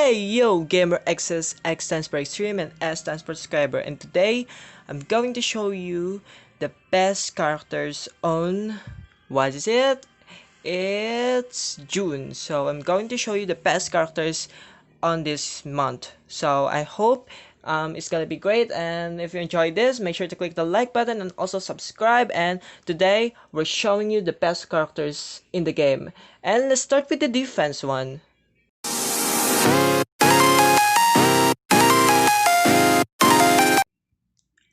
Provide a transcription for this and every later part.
Hey yo, gamer X's, X stands for extreme and S stands for subscriber, and today I'm going to show you the best characters on, what is it? It's June, so I'm going to show you the best characters on this month. So I hope it's gonna be great, and if you enjoyed this, make sure to click the like button and also subscribe. And today we're showing you the best characters in the game, and let's start with the defense one.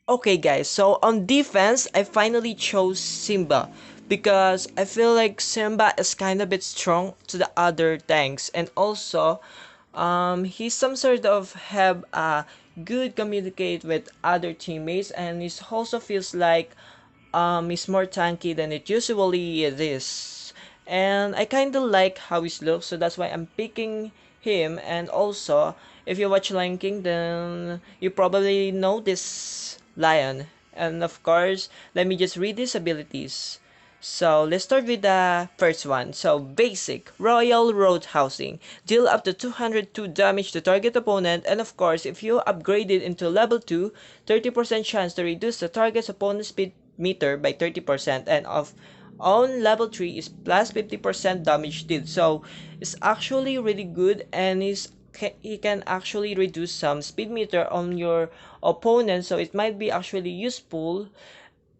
Okay guys, so on defense, I finally chose Simba because I feel like Simba is kind of a bit strong to the other tanks, and also he's some sort of have a good communicate with other teammates, and he also feels like he's more tanky than it usually is. And I kind of like how he looks, so that's why I'm picking him. And also, if you watch Lion King, then you probably know this lion. And of course, let me just read his abilities. So let's start with the first one. So basic Royal Road Housing, deal up to 202 damage to target opponent, and of course if you upgrade it into level 2, 30% chance to reduce the target's opponent's speed meter by 30%, and of on level 3 is plus 50% damage deal. So it's actually really good, and he can actually reduce some speed meter on your opponent, so it might be actually useful.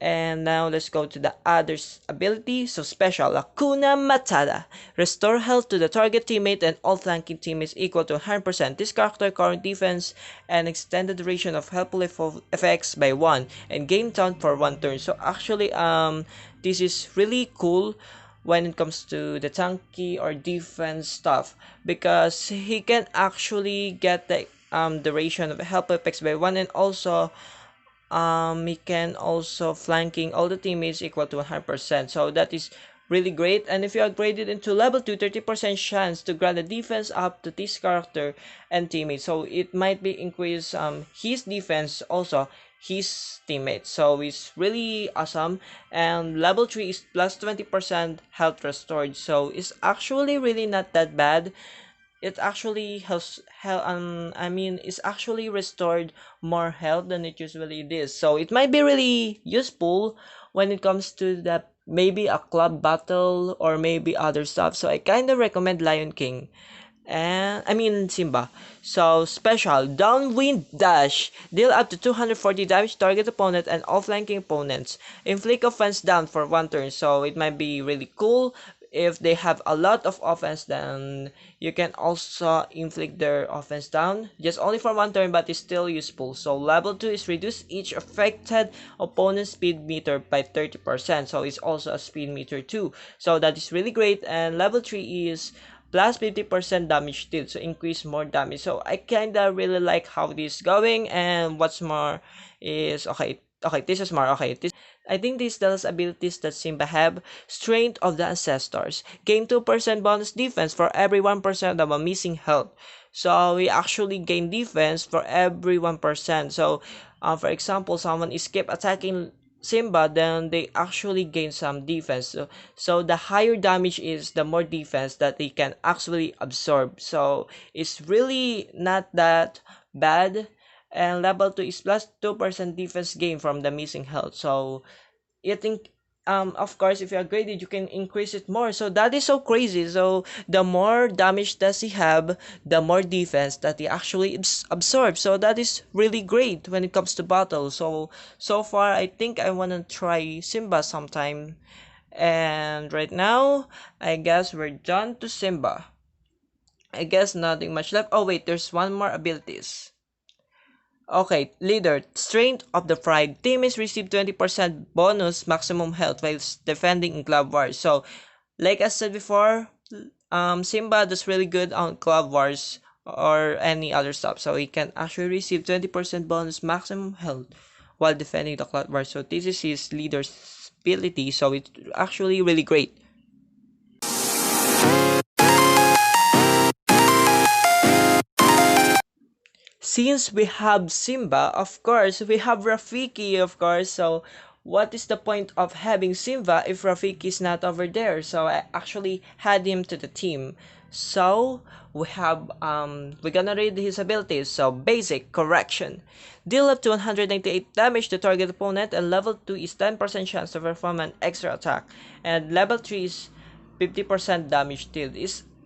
And now let's go to the other ability. So special, Hakuna Matata. Restore health to the target teammate and all flanking teammates equal to 100%. This character current defense and extended duration of helpful effects by 1 and game count for 1 turn. So actually this is really cool when it comes to the tanky or defense stuff, because he can actually get the duration of help effects by 1, and also he can also flanking all the teammates equal to 100%. So that is really great. And if you upgrade it into level 2, 30% chance to grant the defense up to this character and teammates. So it might be increase his defense, also his teammates. So it's really awesome. And level 3 is plus 20% health restored. So it's actually really not that bad. It actually it's actually restored more health than it usually is. So it might be really useful when it comes to that, maybe a club battle or maybe other stuff. So I kind of recommend Lion King, and Simba. So special downwind dash, deal up to 240 damage to target opponent and all flanking opponents. Inflict offense down for 1 turn. So it might be really cool if they have a lot of offense, then you can also inflict their offense down just only for 1 turn, but it's still useful. So level 2 is reduce each affected opponent's speed meter by 30%, so it's also a speed meter too, so that is really great. And level 3 is plus 50% damage deal, so increase more damage. So I kinda really like how this is going. And what's more is, okay, this is more okay. I think these Dallas abilities that Simba have: Strength of the Ancestors, gain 2% bonus defense for every 1% of a missing health. So we actually gain defense for every 1%. So for example, someone is keep attacking Simba, then they actually gain some defense. So the higher damage is, the more defense that they can actually absorb. So it's really not that bad. And level 2 is plus 2% defense gain from the missing health. So you think, of course, if you upgrade it, you can increase it more. So that is so crazy. So the more damage does he have, the more defense that he actually absorbs. So that is really great when it comes to battle. So far I think I want to try Simba sometime. And right now I guess we're done to Simba. I guess nothing much left. Oh wait, there's one more abilities. Okay, leader, strength of the pride. Teammates receive 20% bonus maximum health while defending in club wars. So, like I said before, Simba does really good on club wars or any other stuff. So he can actually receive 20% bonus maximum health while defending the club wars. So this is his leader's ability. So it's actually really great. Since we have Simba, of course, we have Rafiki, of course. So, what is the point of having Simba if Rafiki is not over there? So, I actually had him to the team. So we're gonna read his abilities. So basic correction. Deal up to 198 damage to target opponent, and level 2 is 10% chance to perform an extra attack. And level 3 is 50% damage deal.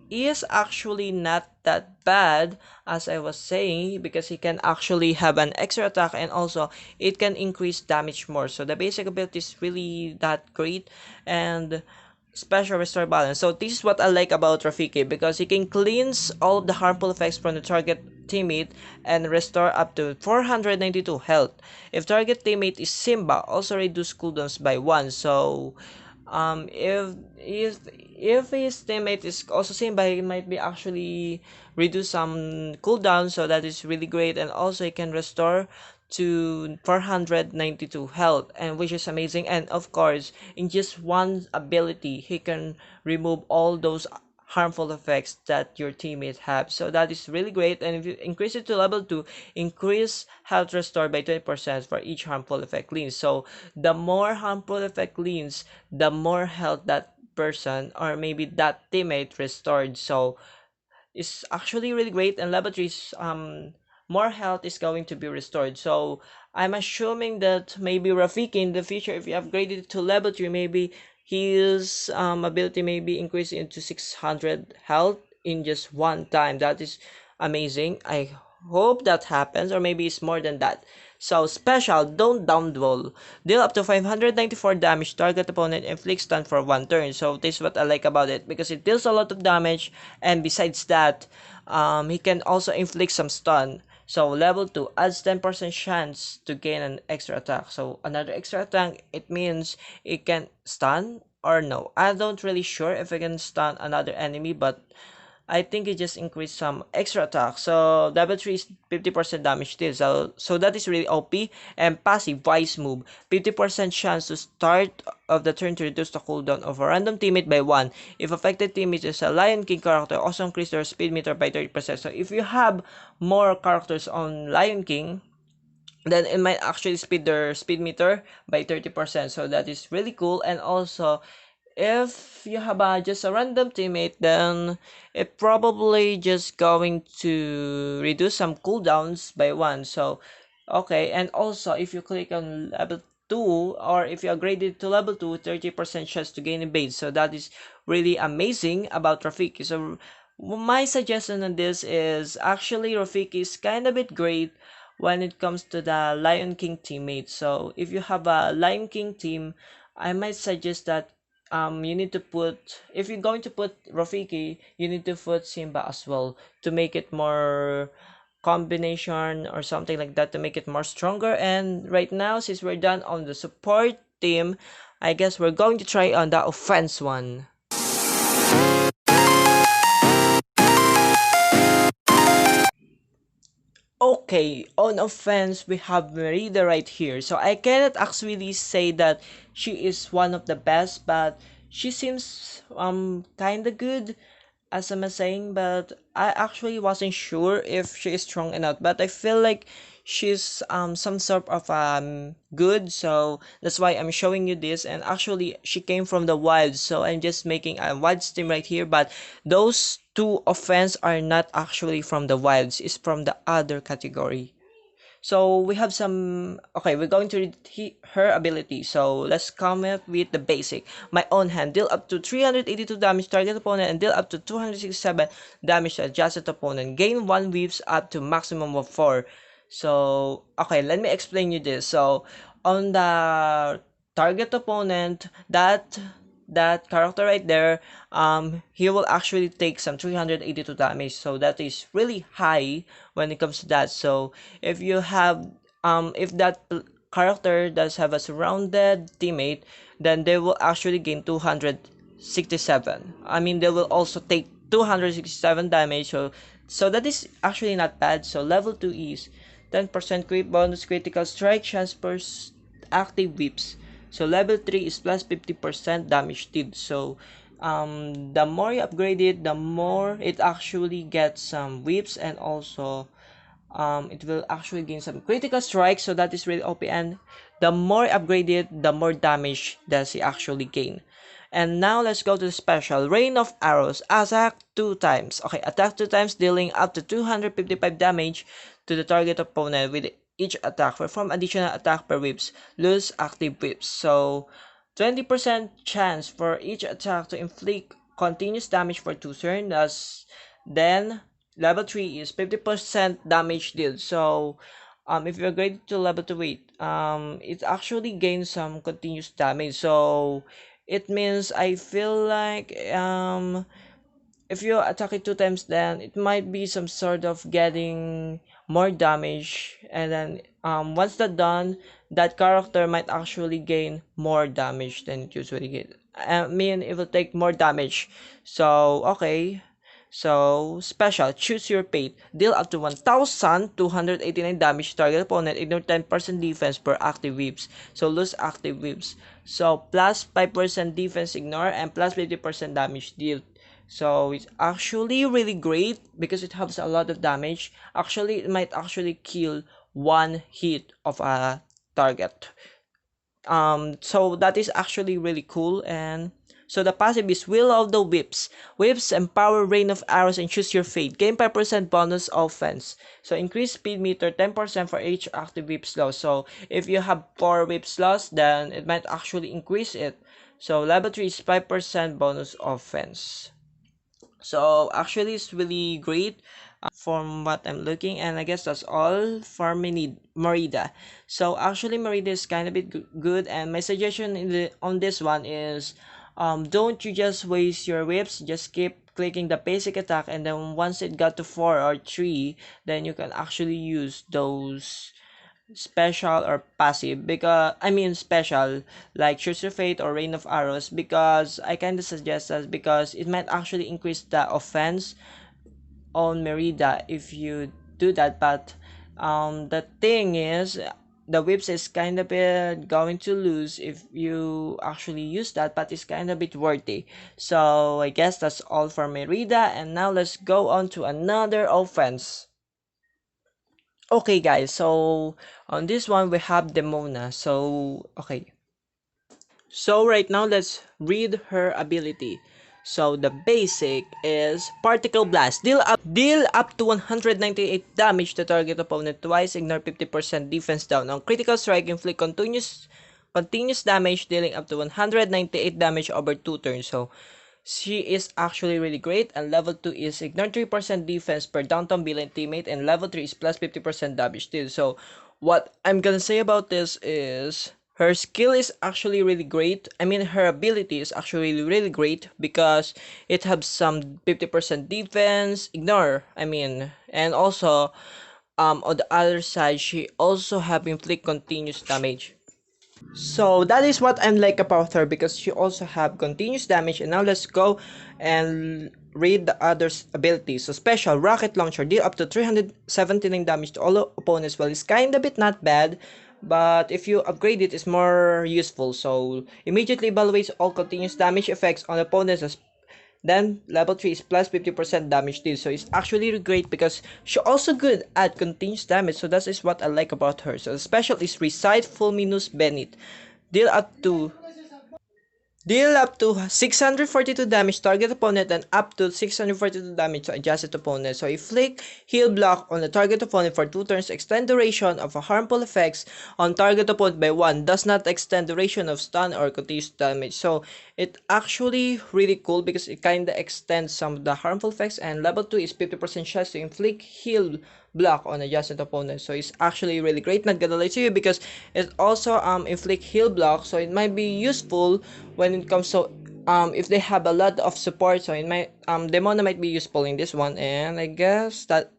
Is actually not that bad as I was saying, because he can actually have an extra attack, and also it can increase damage more. So the basic ability is really that great. And special restore balance. So this is what I like about Rafiki, because he can cleanse all of the harmful effects from the target teammate and restore up to 492 health. If target teammate is Simba, also reduce cooldowns by 1. So if his teammate is also Simba, he might be actually reduce some cooldown, so that is really great. And also he can restore to 492 health, and which is amazing. And of course, in just one ability, he can remove all those harmful effects that your teammates have. So that is really great. And if you increase it to level 2, increase health restore by 20% for each harmful effect cleans. So the more harmful effect cleans, the more health that person or maybe that teammate restored. So is actually really great. And level 3's more health is going to be restored. So I'm assuming that maybe Rafiki in the future, if you upgrade it to level 3, maybe his ability may be increased into 600 health in just one time. That is amazing. I hope that happens, or maybe it's more than that. So special, don't down roll. Deal up to 594 damage, target opponent inflict stun for one turn. So this is what I like about it, because it deals a lot of damage, and besides that, he can also inflict some stun. So level 2 adds 10% chance to gain an extra attack. So another extra attack, it means it can stun or no. I don't really sure if it can stun another enemy, but I think it just increased some extra attack. So level 3 is 50% damage still. So that is really OP. And passive Vice move. 50% chance to start of the turn to reduce the cooldown of a random teammate by 1. If affected teammate is a Lion King character, also increase their speed meter by 30%. So if you have more characters on Lion King, then it might actually speed their speed meter by 30%. So that is really cool. And also, if you have just a random teammate, then it probably just going to reduce some cooldowns by 1. So okay. And also, if you click on level 2, or if you upgrade it to level 2, 30% chance to gain a base. So that is really amazing about Rafiki. So my suggestion on this is actually Rafiki is kind of bit great when it comes to the Lion King teammates. So if you have a Lion King team, I might suggest that you need to put, if you're going to put Rafiki, you need to put Simba as well, to make it more combination or something like that, to make it more stronger. And right now, since we're done on the support team, I guess we're going to try on the offense one. Okay, on offense, we have Merida right here. So I cannot actually say that she is one of the best, but she seems kinda good, as I'm saying. But I actually wasn't sure if she is strong enough. But I feel like she's some sort of good, so that's why I'm showing you this. And actually she came from the wild, so I'm just making a wild stream right here. But those two offense are not actually from the wilds, it's from the other category. So we have some. Okay, we're going to read her ability. So let's come up with the basic. My own hand, deal up to 382 damage target opponent, and deal up to 267 damage to adjacent opponent. Gain 1 whips up to maximum of 4. So okay, let me explain you this. So on the target opponent, that character right there, he will actually take some 382 damage. So that is really high when it comes to that. So if you have if that character does have a surrounded teammate, then they will actually gain 267. I mean, they will also take 267 damage. So that is actually not bad. So level 2 is 10% crit bonus, critical strike chance per active whips. So level 3 is plus 50% damage deal. So the more you upgrade it, the more it actually gets some whips, and also it will actually gain some critical strike. So that is really OP. And the more upgraded, the more damage does he actually gain. And now let's go to the special. Rain of Arrows. Attack 2 times. Okay, attack 2 times, dealing up to 255 damage to the target opponent with each attack. Perform additional attack per whips. Lose active whips. So, 20% chance for each attack to inflict continuous damage for 2 turns. Then, level 3 is 50% damage deal. So, if you upgrade to level 2 weight, it actually gains some continuous damage. So, it means I feel like if you attack it 2 times, then it might be some sort of getting more damage, and then once that done, that character might actually gain more damage than it usually get. I mean, it will take more damage. So okay. So, special, choose your fate. Deal up to 1,289 damage to target opponent, ignore 10% defense per active whips. So, lose active whips. So, plus 5% defense ignore and plus 50% damage deal. So, it's actually really great because it has a lot of damage. Actually, it might actually kill one hit of a target. So that is actually really cool. And so the passive is Will of the Whips. Whips empower Rain of Arrows and choose your fate. Gain 5% bonus offense. So increase speed meter 10% for each active whip slow. So if you have 4 whip slows, then it might actually increase it. So level 3 is 5% bonus offense. So actually it's really great from what I'm looking, and I guess that's all for Merida. So actually Merida is kind of bit good, and my suggestion on this one is don't you just waste your whips, just keep clicking the basic attack, and then once it got to 4 or 3, then you can actually use those special or passive, because I mean special like choose your fate or rain of arrows, because I kind of suggest that because it might actually increase the offense on Merida if you do that. But the thing is, the whips is kind of bit going to lose if you actually use that, but it's kind of bit worthy. So I guess that's all for Merida, and now let's go on to another offense. Okay guys, so on this one we have Demona. So okay, so right now let's read her ability. So the basic is Particle Blast. Deal up to 198 damage to target opponent twice. Ignore 50% defense down. On critical strike, inflict continuous damage, dealing up to 198 damage over 2 turns. So she is actually really great. And level 2 is ignore 3% defense per downtown villain teammate, and level 3 is plus 50% damage deal. So what I'm gonna say about this is her skill is actually really great. I mean, her ability is actually really great because it has some 50% defense, ignore, I mean, and also on the other side, she also have inflict continuous damage. So that is what I like about her, because she also have continuous damage. And now let's go and read the other's abilities. So special rocket launcher, deal up to 379 damage to all opponents. Well, it's kind of bit not bad, but if you upgrade it, it's more useful. So immediately evaluates all continuous damage effects on opponents. Then level 3 is plus 50% damage deal. So it's actually great because she also good at continuous damage. So that is what I like about her. So the special is Recite Fulminous Bennett. Deal up to Deal up to 642 damage target opponent and up to 642 damage to adjacent opponent. So inflict heal block on the target opponent for 2 turns. Extend duration of harmful effects on target opponent by 1. Does not extend duration of stun or continuous damage. So it actually really cool because it kinda extends some of the harmful effects. And level 2 is 50% chance to inflict heal block on adjacent opponent. So it's actually really great. Not gonna lie to you, because it also inflict heal block, so it might be useful when it comes to if they have a lot of support. So it might Demona might be useful in this one. And I guess that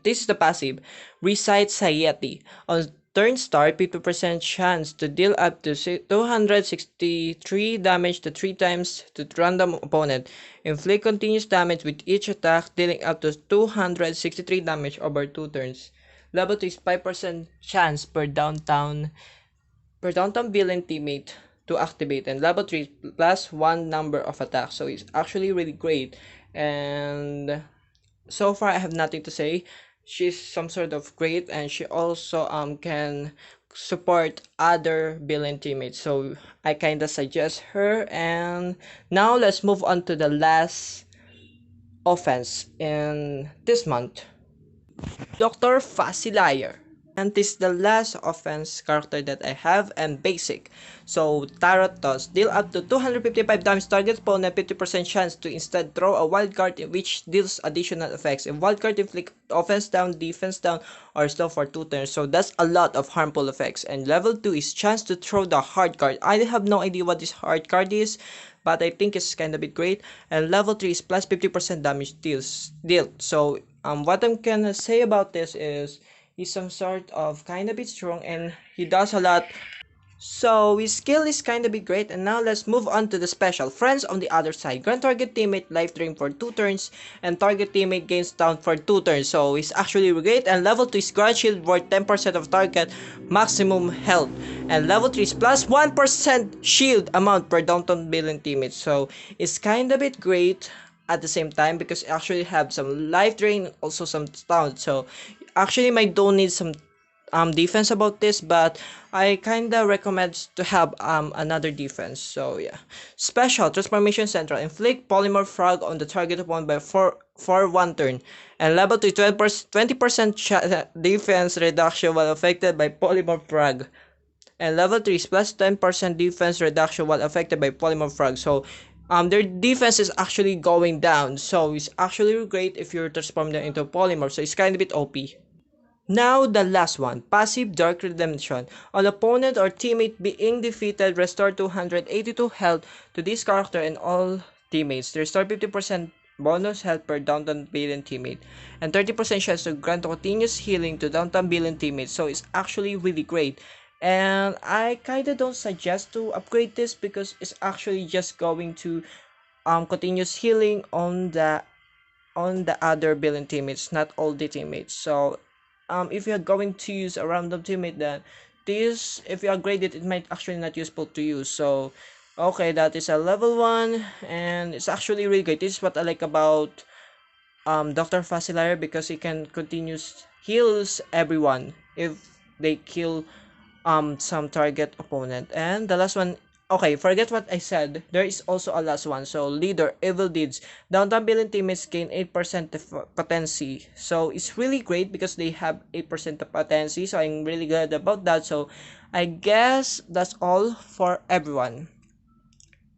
this is the passive. Recite Sayeti. On turn start, 50% chance to deal up to 263 damage to 3 times to random opponent. Inflict continuous damage with each attack, dealing up to 263 damage over 2 turns. Level 2 is 5% chance per downtown villain teammate to activate, and level 3 plus 1 number of attacks. So it's actually really great. And so far I have nothing to say. She's some sort of great, and she also can support other villain teammates. So I kinda suggest her. And now let's move on to the last offense in this month. Dr. Facilier. And this is the last offense character that I have, and basic. So Tarot Toss. Deal up to 255 damage target opponent, 50% chance to instead throw a wild card which deals additional effects. If wild card inflict offense down, defense down, or slow for 2 turns. So that's a lot of harmful effects. And level 2 is chance to throw the hard card. I have no idea what this hard card is, but I think it's kind of bit great. And level 3 is plus 50% damage dealt. So what I'm gonna say about this is he's some sort of kind of bit strong, and he does a lot. So his skill is kinda bit great. And now let's move on to the special. Friends on the other side. Grant target teammate life drain for 2 turns, and target teammate gains down for 2 turns. So he's actually great. And level 2 is grant shield worth 10% of target maximum health. And level 3 is plus 1% shield amount per downtown villain teammate. So it's kinda bit great at the same time because I actually have some life drain, also some stun. So actually my don't need some defense about this, but I kinda recommend to have another defense. So yeah. Special transformation central. Inflict polymer frog on the target opponent by for 1 turn. And level to 20% defense reduction while affected by polymer frog. And level 3 is plus 10% defense reduction while affected by polymer frog. So their defense is actually going down. So it's actually great if you transform them into polymer. So it's kind of bit OP. Now the last one, passive dark redemption. On opponent or teammate being defeated, restore 282 health to this character and all teammates. Restore 50% bonus health per downtown villain teammate, and 30% chance to grant continuous healing to downtown villain teammates. So it's actually really great. And I kinda don't suggest to upgrade this because it's actually just going to continuous healing on the other villain teammates, not all the teammates. So if you're going to use a random teammate, then this, if you upgrade it, it might actually not useful to use. So okay, that is a level 1, and it's actually really great. This is what I like about Dr. Facilier, because he can continuous heals everyone if they kill some target opponent. And the last one, okay, forget what I said, there is also a last one. So leader, evil deeds. Downtown villain teammates gain 8% potency. So it's really great because they have 8% of potency. So I'm really glad about that. So I guess that's all for everyone,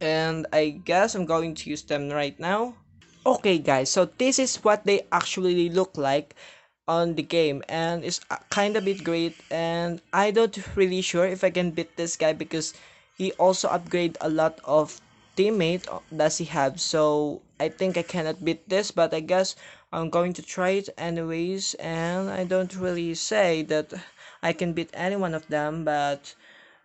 and I guess I'm going to use them right now. Okay guys, so this is what they actually look like on the game, and it's kind of bit great. And I don't really sure if I can beat this guy because he also upgrade a lot of teammate does he have. So I think I cannot beat this, but I guess I'm going to try it anyways. And I don't really say that I can beat any one of them, but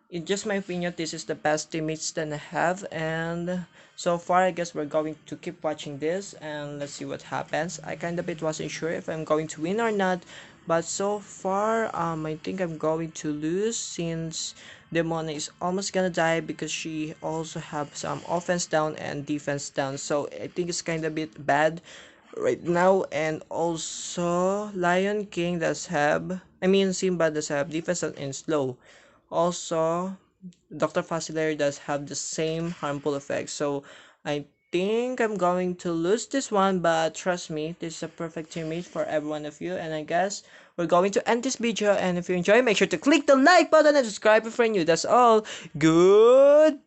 in just my opinion, this is the best teammates that I have. And so far, I guess we're going to keep watching this and let's see what happens. I kind of bit wasn't sure if I'm going to win or not, but so far I think I'm going to lose since Demona is almost gonna die because she also have some offense down and defense down. So I think it's kind of bit bad right now. And also Lion King does have, I mean Simba does have defense and slow. Also, Dr. Facilier does have the same harmful effects. So I think I'm going to lose this one, but trust me, this is a perfect teammate for every one of you. And I guess we're going to end this video. And if you enjoy, make sure to click the like button and subscribe if you're new. That's all. Goodbye!